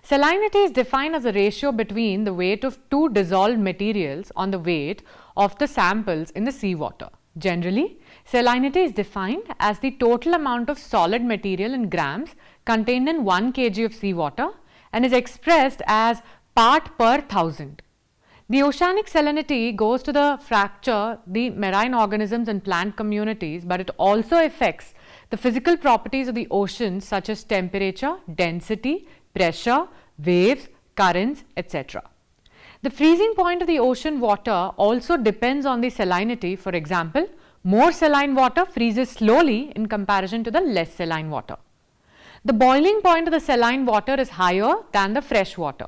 Salinity is defined as a ratio between the weight of two dissolved materials on the weight of the samples in the seawater. Generally, salinity is defined as the total amount of solid material in grams contained in 1 kg of seawater and is expressed as part per thousand. The oceanic salinity goes to the fracture the marine organisms and plant communities, but it also affects the physical properties of the oceans such as temperature, density, pressure, waves, currents, etc. The freezing point of the ocean water also depends on the salinity. For example, more saline water freezes slowly in comparison to the less saline water. The boiling point of the saline water is higher than the fresh water.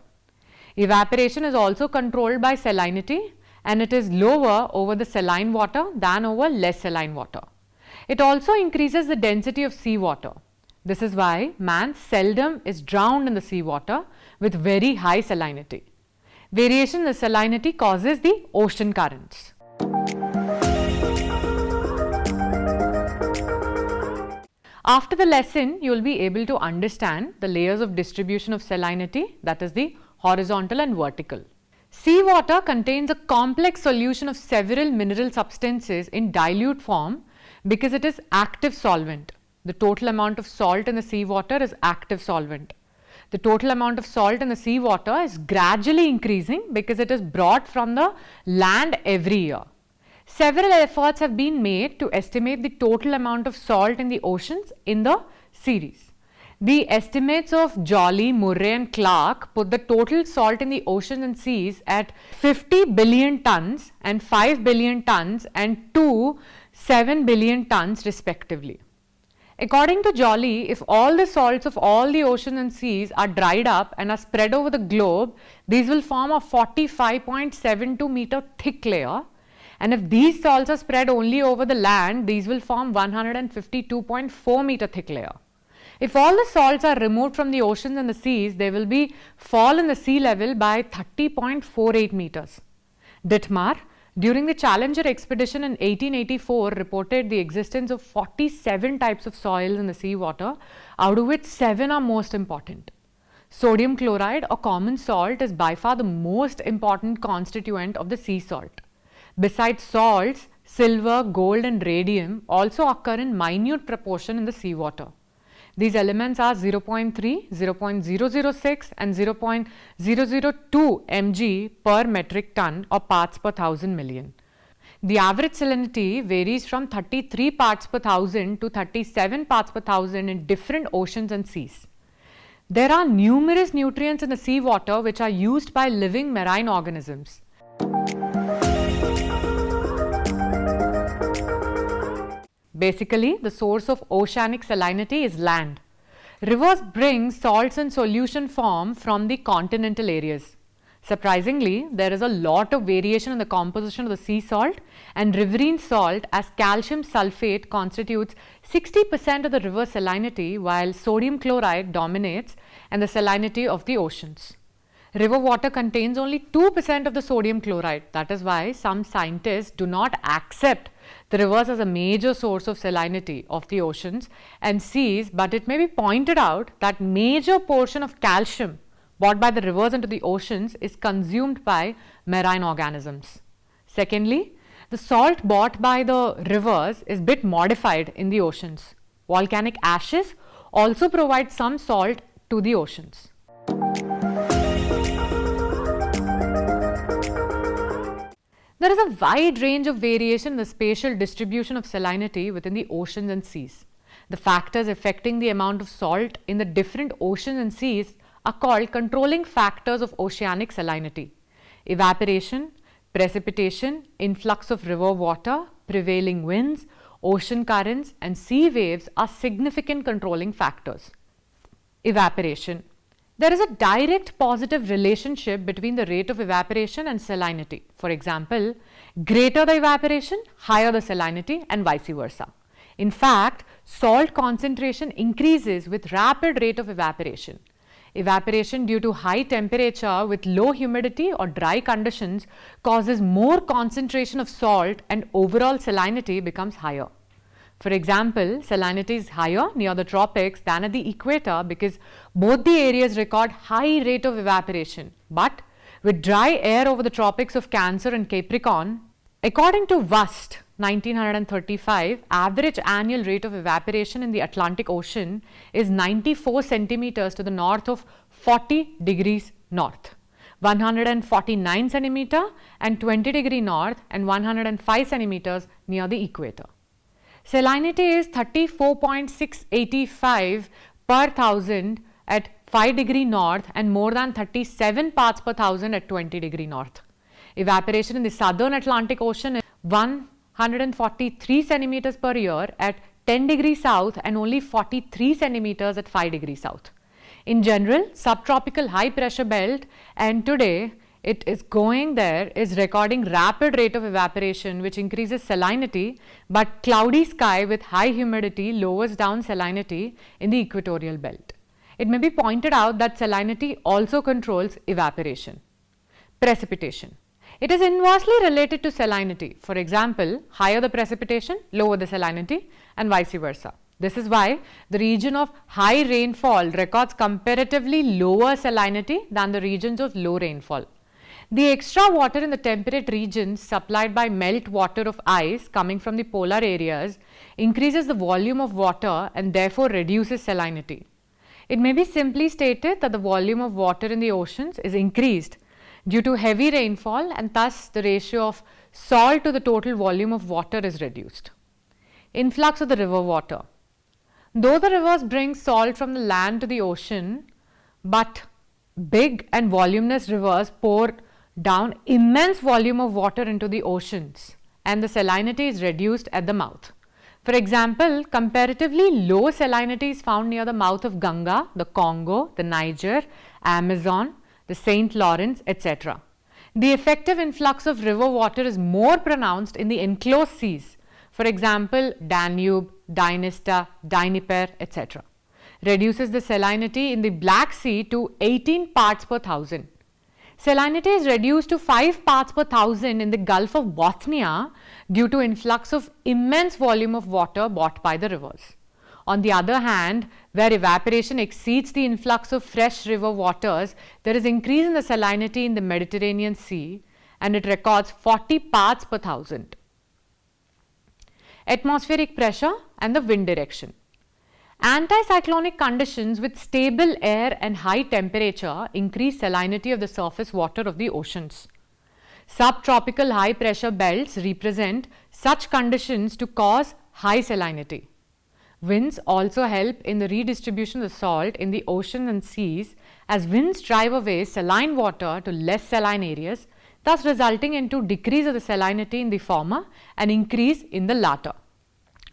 Evaporation is also controlled by salinity, and it is lower over the saline water than over less saline water. It also increases the density of seawater. This is why man seldom is drowned in the seawater with very high salinity. Variation in the salinity causes the ocean currents. After the lesson, you will be able to understand the layers of distribution of salinity, that is the horizontal and vertical. Seawater contains a complex solution of several mineral substances in dilute form because it is active solvent. The total amount of salt in the seawater is active solvent. The total amount of salt in the seawater is gradually increasing because it is brought from the land every year. Several efforts have been made to estimate the total amount of salt in the oceans in the series. The estimates of Joly, Murray and Clark put the total salt in the oceans and seas at 50 billion tons and 5 billion tons and 7 billion tons respectively. According to Joly, if all the salts of all the oceans and seas are dried up and are spread over the globe, these will form a 45.72 meter thick layer. And if these salts are spread only over the land, these will form 152.4 meter thick layer. If all the salts are removed from the oceans and the seas, they will be fall in the sea level by 30.48 meters. Dittmar, during the Challenger expedition in 1884, reported the existence of 47 types of soils in the seawater, out of which 7 are most important. Sodium chloride or common salt is by far the most important constituent of the sea salt. Besides salts, silver, gold and radium also occur in minute proportion in the seawater. These elements are 0.3, 0.006 and 0.002 mg per metric ton or parts per thousand million. The average salinity varies from 33 parts per thousand to 37 parts per thousand in different oceans and seas. There are numerous nutrients in the seawater which are used by living marine organisms. Basically, the source of oceanic salinity is land. Rivers bring salts in solution form from the continental areas. Surprisingly, there is a lot of variation in the composition of the sea salt and riverine salt, as calcium sulfate constitutes 60% of the river salinity while sodium chloride dominates and the salinity of the oceans. River water contains only 2% of the sodium chloride. That is why some scientists do not accept the rivers as a major source of salinity of the oceans and seas, but it may be pointed out that major portion of calcium brought by the rivers into the oceans is consumed by marine organisms. Secondly, the salt brought by the rivers is bit modified in the oceans. Volcanic ashes also provide some salt to the oceans. There is a wide range of variation in the spatial distribution of salinity within the oceans and seas. The factors affecting the amount of salt in the different oceans and seas are called controlling factors of oceanic salinity. Evaporation, precipitation, influx of river water, prevailing winds, ocean currents and sea waves are significant controlling factors. Evaporation. There is a direct positive relationship between the rate of evaporation and salinity. For example, greater the evaporation, higher the salinity and vice versa. In fact, salt concentration increases with rapid rate of evaporation. Evaporation due to high temperature with low humidity or dry conditions causes more concentration of salt and overall salinity becomes higher. For example, salinity is higher near the tropics than at the equator because both the areas record high rate of evaporation. But with dry air over the tropics of Cancer and Capricorn, according to 𝗧𝗦𝗔𝗧 1935, average annual rate of evaporation in the Atlantic Ocean is 94 centimeters to the north of 40 degrees north, 149 centimeter and 20 degree north and 105 centimeters near the equator. Salinity is 34.685 per thousand at 5 degree north and more than 37 parts per thousand at 20 degree north. Evaporation in the southern Atlantic Ocean is 143 centimeters per year at 10 degrees south and only 43 centimeters at 5 degrees south. In general, subtropical high pressure belt, and today it is going there, is recording rapid rate of evaporation which increases salinity, but cloudy sky with high humidity lowers down salinity in the equatorial belt. It may be pointed out that salinity also controls evaporation. Precipitation. It is inversely related to salinity. For example, higher the precipitation, lower the salinity, and vice versa. This is why the region of high rainfall records comparatively lower salinity than the regions of low rainfall. The extra water in the temperate regions supplied by melt water of ice coming from the polar areas increases the volume of water and therefore reduces salinity. It may be simply stated that the volume of water in the oceans is increased due to heavy rainfall, and thus the ratio of salt to the total volume of water is reduced. Influx of the river water. Though the rivers bring salt from the land to the ocean, but big and voluminous rivers pour down immense volume of water into the oceans, and the salinity is reduced at the mouth. For example, comparatively low salinity is found near the mouth of Ganga, the Congo, the Niger, Amazon, the St. Lawrence, etc. The effective influx of river water is more pronounced in the enclosed seas. For example, Danube, Dniester, Dnieper, etc. Reduces the salinity in the Black Sea to 18 parts per thousand. Salinity is reduced to 5 parts per thousand in the Gulf of Bothnia due to influx of immense volume of water brought by the rivers. On the other hand, where evaporation exceeds the influx of fresh river waters, there is increase in the salinity in the Mediterranean Sea, and it records 40 parts per thousand. Atmospheric pressure and the wind direction. Anticyclonic conditions with stable air and high temperature increase salinity of the surface water of the oceans. Subtropical high pressure belts represent such conditions to cause high salinity. Winds also help in the redistribution of salt in the ocean and seas, as winds drive away saline water to less saline areas, thus resulting into decrease of the salinity in the former and increase in the latter.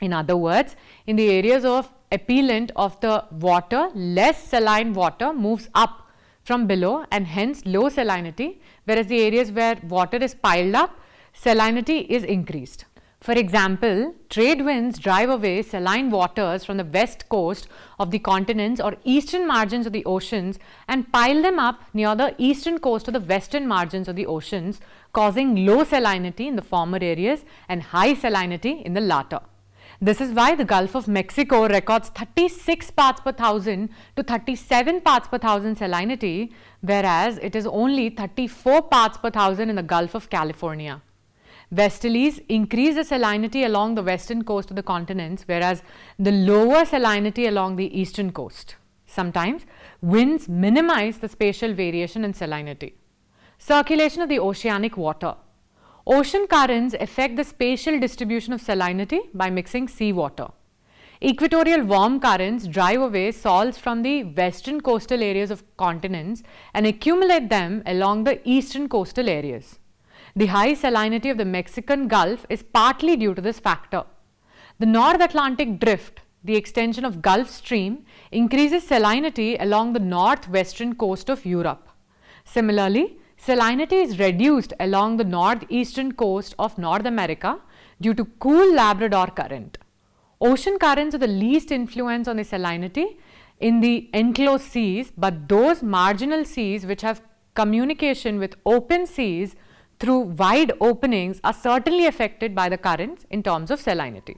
In other words, in the areas of appellant of the water, less saline water moves up from below and hence low salinity, whereas the areas where water is piled up, salinity is increased. For example, trade winds drive away saline waters from the west coast of the continents or eastern margins of the oceans and pile them up near the eastern coast of the western margins of the oceans, causing low salinity in the former areas and high salinity in the latter. This is why the Gulf of Mexico records 36 parts per thousand to 37 parts per thousand salinity, whereas it is only 34 parts per thousand in the Gulf of California. Westerlies increase the salinity along the western coast of the continents, whereas the lower salinity along the eastern coast. Sometimes winds minimize the spatial variation in salinity. Circulation of the oceanic water. Ocean currents affect the spatial distribution of salinity by mixing seawater. Equatorial warm currents drive away salts from the western coastal areas of continents and accumulate them along the eastern coastal areas. The high salinity of the Mexican Gulf is partly due to this factor. The North Atlantic Drift, the extension of Gulf Stream, increases salinity along the northwestern coast of Europe. Similarly, salinity is reduced along the northeastern coast of North America due to cool Labrador Current. Ocean currents are the least influence on the salinity in the enclosed seas, but those marginal seas which have communication with open seas through wide openings are certainly affected by the currents in terms of salinity.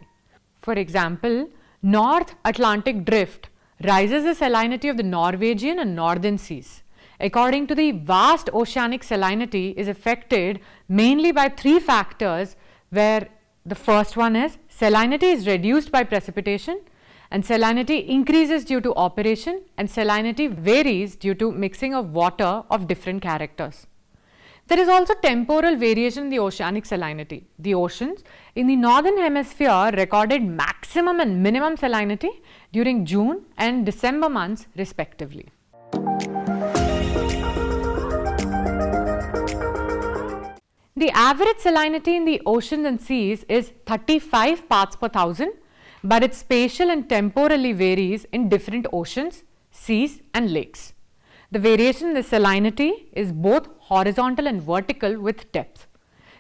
For example, North Atlantic Drift rises the salinity of the Norwegian and northern seas. According to the vast oceanic salinity is affected mainly by three factors, where the first one is salinity is reduced by precipitation, and salinity increases due to evaporation, and salinity varies due to mixing of water of different characters. There is also temporal variation in the oceanic salinity. The oceans in the northern hemisphere recorded maximum and minimum salinity during June and December months respectively. The average salinity in the oceans and seas is 35 parts per thousand, but it spatial and temporally varies in different oceans, seas and lakes. The variation in the salinity is both horizontal and vertical with depth.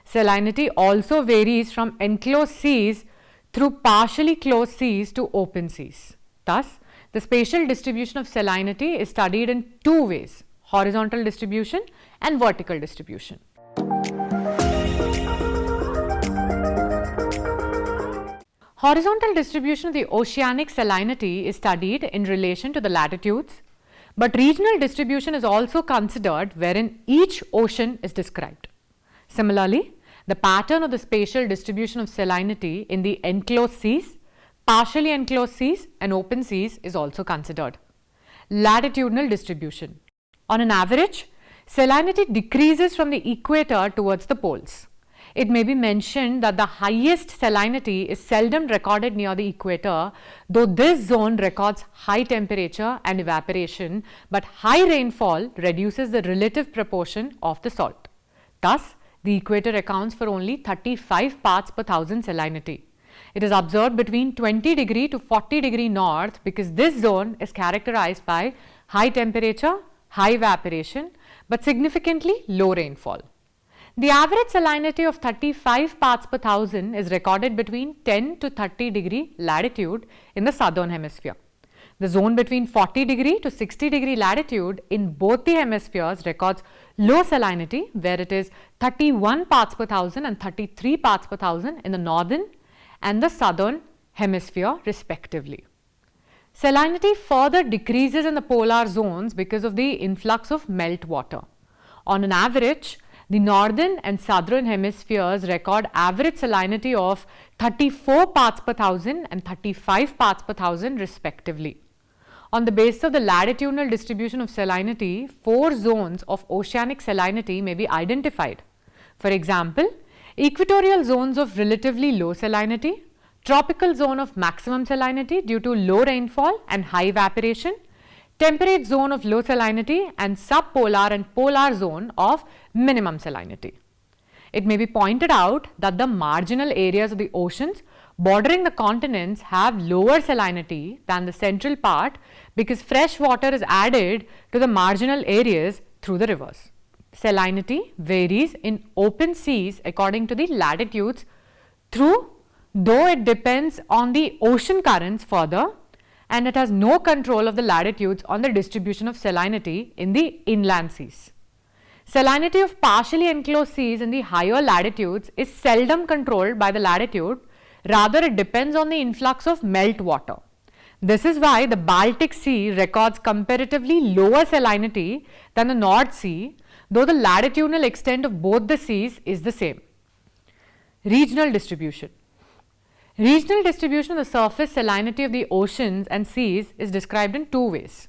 Salinity also varies from enclosed seas through partially closed seas to open seas. Thus, the spatial distribution of salinity is studied in two ways: horizontal distribution and vertical distribution. Horizontal distribution of the oceanic salinity is studied in relation to the latitudes, but regional distribution is also considered, wherein each ocean is described. Similarly, the pattern of the spatial distribution of salinity in the enclosed seas, partially enclosed seas and open seas is also considered. Latitudinal distribution. On an average, salinity decreases from the equator towards the poles. It may be mentioned that the highest salinity is seldom recorded near the equator, though this zone records high temperature and evaporation, but high rainfall reduces the relative proportion of the salt. Thus, the equator accounts for only 35 parts per thousand salinity. It is observed between 20 degree to 40 degree north because this zone is characterized by high temperature, high evaporation, but significantly low rainfall. The average salinity of 35 parts per thousand is recorded between 10 to 30 degree latitude in the southern hemisphere. The zone between 40 degree to 60 degree latitude in both the hemispheres records low salinity, where it is 31 parts per thousand and 33 parts per thousand in the northern and the southern hemisphere respectively. Salinity further decreases in the polar zones because of the influx of melt water. On an average, the northern and southern hemispheres record average salinity of 34 parts per thousand and 35 parts per thousand respectively. On the basis of the latitudinal distribution of salinity, 4 zones of oceanic salinity may be identified. For example, equatorial zones of relatively low salinity, tropical zone of maximum salinity due to low rainfall and high evaporation, temperate zone of low salinity, and subpolar and polar zone of minimum salinity. It may be pointed out that the marginal areas of the oceans bordering the continents have lower salinity than the central part because fresh water is added to the marginal areas through the rivers. Salinity varies in open seas according to the latitudes though it depends on the ocean currents further, and it has no control of the latitudes on the distribution of salinity in the inland seas. Salinity of partially enclosed seas in the higher latitudes is seldom controlled by the latitude, rather it depends on the influx of melt water. This is why the Baltic Sea records comparatively lower salinity than the North Sea, though the latitudinal extent of both the seas is the same. Regional distribution. Regional distribution of the surface salinity of the oceans and seas is described in two ways: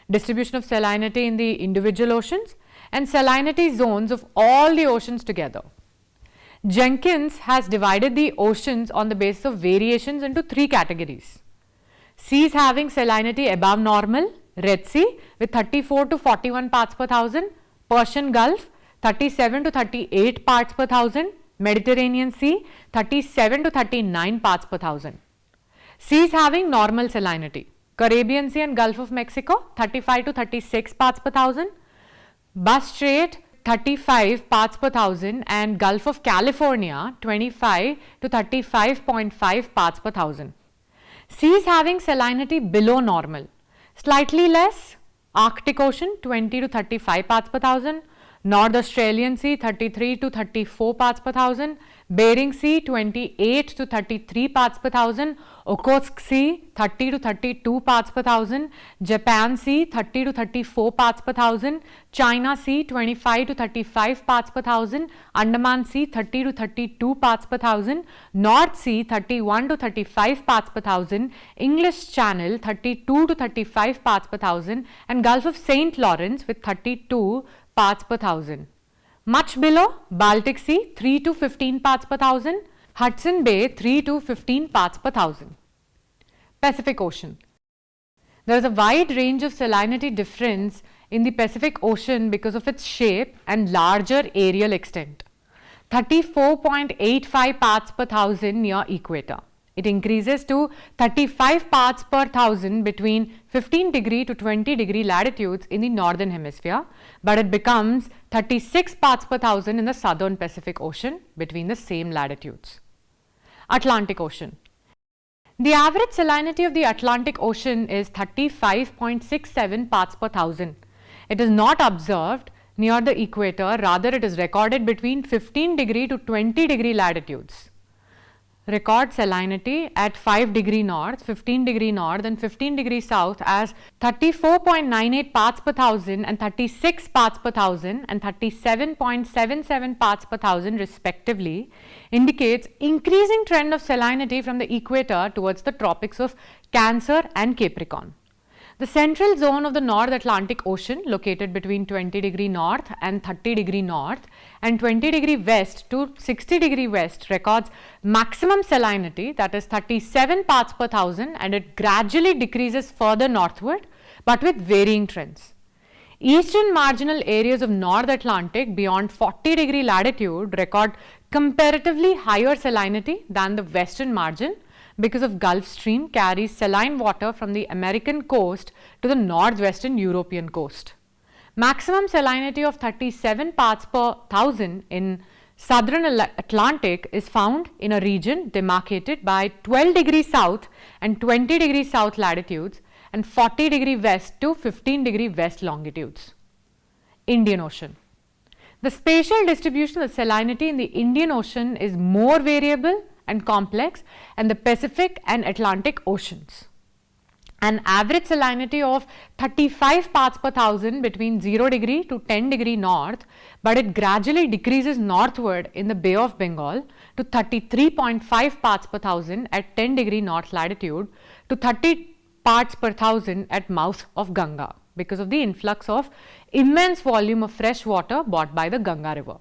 distribution of salinity in the individual oceans and salinity zones of all the oceans together. Jenkins has divided the oceans on the basis of variations into 3 categories: seas having salinity above normal, Red Sea with 34 to 41 parts per thousand, Persian Gulf 37 to 38 parts per thousand, Mediterranean Sea 37 to 39 parts per thousand. Seas having normal salinity: Caribbean Sea and Gulf of Mexico 35 to 36 parts per thousand, Bass Strait 35 parts per thousand, and Gulf of California 25 to 35.5 parts per thousand. Seas having salinity below normal: slightly less, Arctic Ocean 20 to 35 parts per thousand, North Australian Sea 33 to 34 parts per thousand, Bering Sea 28 to 33 parts per thousand, Okhotsk Sea 30 to 32 parts per thousand, Japan Sea 30 to 34 parts per thousand, China Sea 25 to 35 parts per thousand, Andaman Sea 30 to 32 parts per thousand, North Sea 31 to 35 parts per thousand, English Channel 32 to 35 parts per thousand, and Gulf of St. Lawrence with 32 parts per thousand. Much below, Baltic Sea 3 to 15 parts per thousand, Hudson Bay 3 to 15 parts per thousand. Pacific Ocean. There is a wide range of salinity difference in the Pacific Ocean because of its shape and larger areal extent. 34.85 parts per thousand near equator. It increases to 35 parts per thousand between 15 degree to 20 degree latitudes in the northern hemisphere, but it becomes 36 parts per thousand in the southern Pacific Ocean between the same latitudes. Atlantic Ocean. The average salinity of the Atlantic Ocean is 35.67 parts per thousand. It is not observed near the equator, rather it is recorded between 15 degree to 20 degree latitudes. Record salinity at 5 degree north, 15 degree north and 15 degree south as 34.98 parts per thousand and 36 parts per thousand and 37.77 parts per thousand respectively, indicates increasing trend of salinity from the equator towards the tropics of Cancer and Capricorn. The central zone of the North Atlantic Ocean, located between 20 degree north and 30 degree north and 20 degree west to 60 degree west, records maximum salinity, that is 37 parts per thousand, and it gradually decreases further northward but with varying trends. Eastern marginal areas of North Atlantic beyond 40 degree latitude record comparatively higher salinity than the western margin, because of Gulf Stream carries saline water from the American coast to the northwestern European coast. Maximum salinity of 37 parts per thousand in southern Atlantic is found in a region demarcated by 12 degrees south and 20 degrees south latitudes and 40 degree west to 15 degree west longitudes. Indian Ocean. The spatial distribution of salinity in the Indian Ocean is more variable and complex than the Pacific and Atlantic Oceans. An average salinity of 35 parts per thousand between 0 degree to 10 degree north, but it gradually decreases northward in the Bay of Bengal to 33.5 parts per thousand at 10 degree north latitude to 30 parts per thousand at mouth of Ganga, because of the influx of immense volume of fresh water brought by the Ganga river.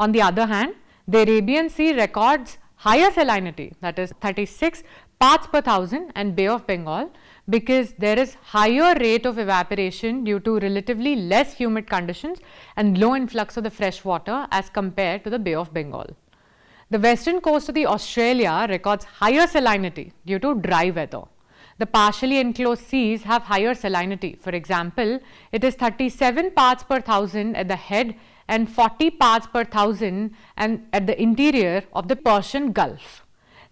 On the other hand, the Arabian Sea records higher salinity, that is 36 parts per thousand, and Bay of Bengal, because there is higher rate of evaporation due to relatively less humid conditions and low influx of the fresh water as compared to the Bay of Bengal. The western coast of the Australia records higher salinity due to dry weather. The partially enclosed seas have higher salinity. For example, it is 37 parts per thousand at the head and 40 parts per thousand and at the interior of the Persian Gulf.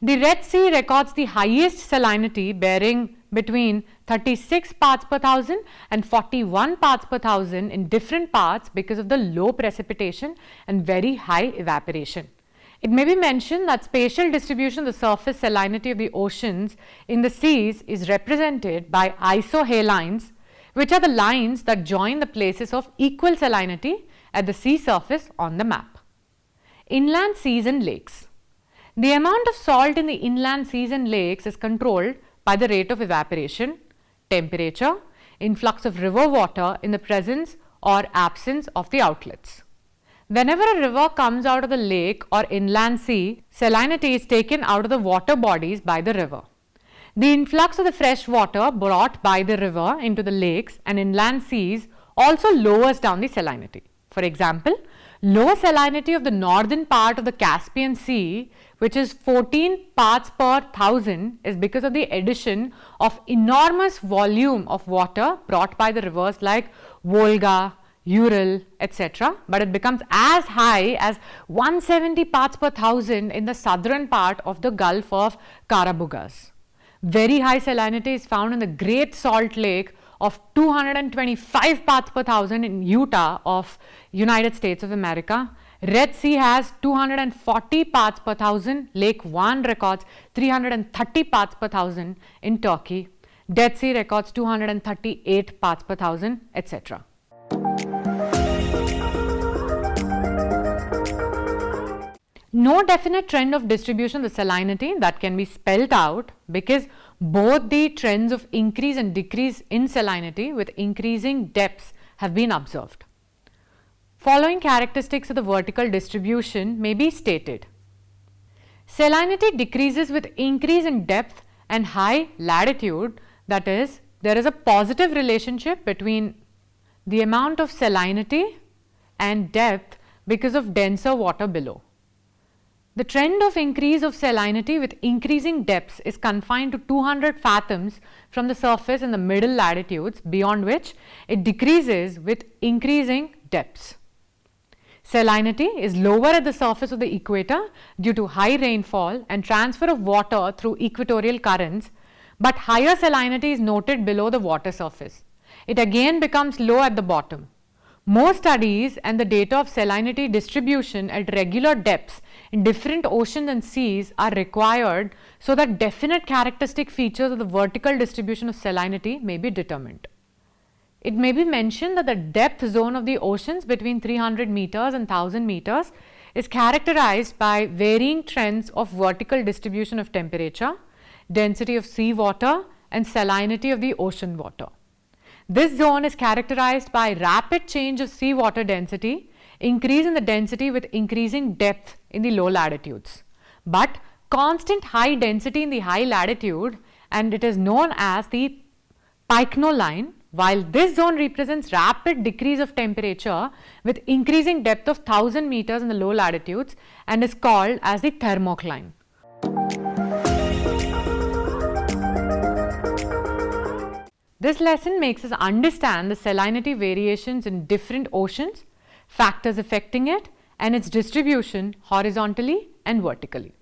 The Red Sea records the highest salinity, bearing between 36 parts per thousand and 41 parts per thousand in different parts because of the low precipitation and very high evaporation. It may be mentioned that spatial distribution of the surface salinity of the oceans in the seas is represented by isohalines, which are the lines that join the places of equal salinity at the sea surface on the map. Inland seas and lakes. The amount of salt in the inland seas and lakes is controlled by the rate of evaporation, temperature, influx of river water in the presence or absence of the outlets. Whenever a river comes out of the lake or inland sea, salinity is taken out of the water bodies by the river. The influx of the fresh water brought by the river into the lakes and inland seas also lowers down the salinity. For example, lower salinity of the northern part of the Caspian Sea, which is 14 parts per thousand, is because of the addition of enormous volume of water brought by the rivers like Volga, Ural, etc., but it becomes as high as 170 parts per thousand in the southern part of the Gulf of Kārabūgas. Very high salinity is found in the Great Salt Lake of 225 parts per thousand in Utah of United States of America. Red Sea has 240 parts per thousand. Lake Van records 330 parts per thousand in Turkey. Dead Sea records 238 parts per thousand, etc. No definite trend of distribution of the salinity that can be spelled out, because both the trends of increase and decrease in salinity with increasing depths have been observed. Following characteristics of the vertical distribution may be stated. Salinity decreases with increase in depth and high latitude, that is, there is a positive relationship between the amount of salinity and depth because of denser water below. The trend of increase of salinity with increasing depths is confined to 200 fathoms from the surface in the middle latitudes, beyond which it decreases with increasing depths. Salinity is lower at the surface of the equator due to high rainfall and transfer of water through equatorial currents, but higher salinity is noted below the water surface. It again becomes low at the bottom. More studies and the data of salinity distribution at regular depths in different oceans and seas are required so that definite characteristic features of the vertical distribution of salinity may be determined. It may be mentioned that the depth zone of the oceans between 300 meters and 1000 meters is characterized by varying trends of vertical distribution of temperature, density of sea water, and salinity of the ocean water. This zone is characterized by rapid change of sea water density, increase in the density with increasing depth in the low latitudes, but constant high density in the high latitude, and it is known as the Pycno line, while this zone represents rapid decrease of temperature with increasing depth of 1000 meters in the low latitudes and is called as the 𝗪𝗏 line. This lesson makes us understand the salinity variations in different oceans, factors affecting it, and its distribution horizontally and vertically.